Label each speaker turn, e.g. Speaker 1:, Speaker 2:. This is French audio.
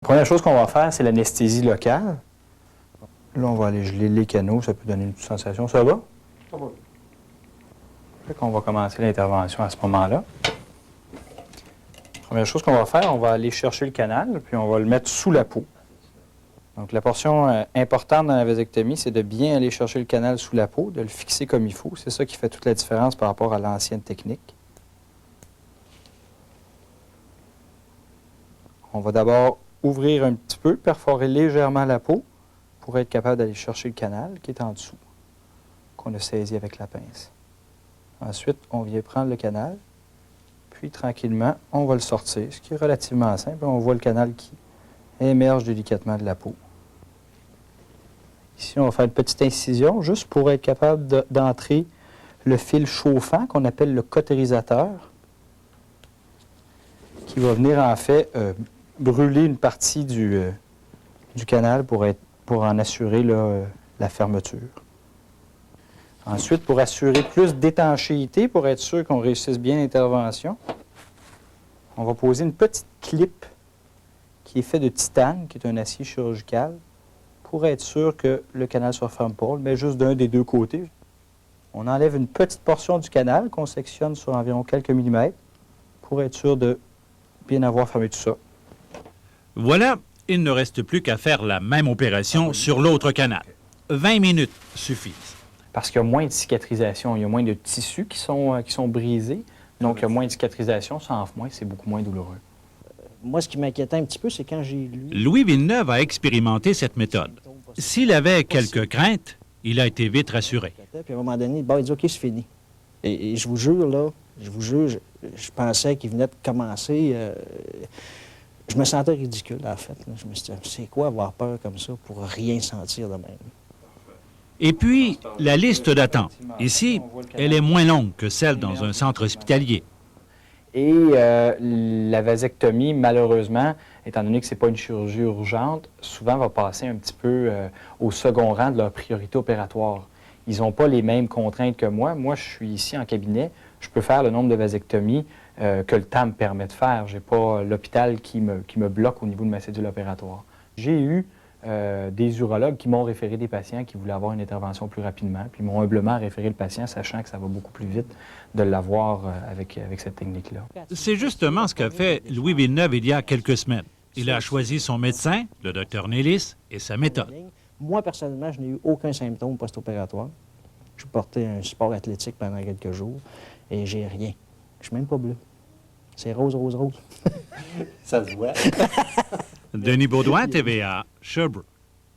Speaker 1: La première chose qu'on va faire, c'est l'anesthésie locale. Là, on va aller geler les canaux, ça peut donner une petite sensation. Ça va? Ça va. Fait qu'on va commencer l'intervention à ce moment-là. Première chose qu'on va faire, on va aller chercher le canal, puis on va le mettre sous la peau. Donc, la portion importante dans la vasectomie, c'est de bien aller chercher le canal sous la peau, de le fixer comme il faut. C'est ça qui fait toute la différence par rapport à l'ancienne technique. On va d'abord ouvrir un petit peu, perforer légèrement la peau pour être capable d'aller chercher le canal qui est en dessous, qu'on a saisi avec la pince. Ensuite, on vient prendre le canal, puis tranquillement, on va le sortir, ce qui est relativement simple. On voit le canal qui émerge délicatement de la peau. Ici, on va faire une petite incision juste pour être capable d'entrer le fil chauffant qu'on appelle le cautérisateur, qui va venir en fait brûler une partie du canal pour en assurer la fermeture. Ensuite, pour assurer plus d'étanchéité, pour être sûr qu'on réussisse bien l'intervention, on va poser une petite clip qui est faite de titane, qui est un acier chirurgical, pour être sûr que le canal ne se referme pas. On le met juste d'un des deux côtés. On enlève une petite portion du canal qu'on sectionne sur environ quelques millimètres pour être sûr de bien avoir fermé tout ça.
Speaker 2: Voilà, il ne reste plus qu'à faire la même opération sur l'autre canal. 20 minutes suffisent.
Speaker 1: Parce qu'il y a moins de cicatrisation, il y a moins de tissus qui sont brisés. Donc, il y a moins de cicatrisation, ça en fait moins, c'est beaucoup moins douloureux.
Speaker 3: Moi, ce qui m'inquiétait un petit peu, c'est quand j'ai lu...
Speaker 2: Louis Villeneuve a expérimenté cette méthode. S'il avait quelques craintes, il a été vite rassuré.
Speaker 3: Puis à un moment donné, il dit « OK, c'est fini ». Et je vous jure, là, je pensais qu'il venait de commencer. Je me sentais ridicule, en fait. Là. Je me suis dit, c'est quoi avoir peur comme ça pour rien sentir de même?
Speaker 2: Et puis, la liste d'attente. Ici, elle est moins longue que celle dans un centre hospitalier.
Speaker 1: Et la vasectomie, malheureusement, étant donné que ce n'est pas une chirurgie urgente, souvent va passer un petit peu au second rang de leur priorité opératoire. Ils n'ont pas les mêmes contraintes que moi. Moi, je suis ici en cabinet. Je peux faire le nombre de vasectomies que le temps me permet de faire. Je n'ai pas l'hôpital qui me bloque au niveau de ma cédule opératoire. J'ai eu des urologues qui m'ont référé des patients qui voulaient avoir une intervention plus rapidement, puis m'ont humblement référé le patient, sachant que ça va beaucoup plus vite de l'avoir avec cette technique-là.
Speaker 2: C'est justement ce qu'a fait Louis Villeneuve il y a quelques semaines. Il a choisi son médecin, le Dr Nélis, et sa méthode.
Speaker 3: Moi, personnellement, je n'ai eu aucun symptôme post-opératoire. Je portais un support athlétique pendant quelques jours et j'ai rien. Je suis même pas bleu. C'est rose, rose, rose.
Speaker 4: Ça se voit.
Speaker 2: Denis Baudouin, TVA, Sherbrooke.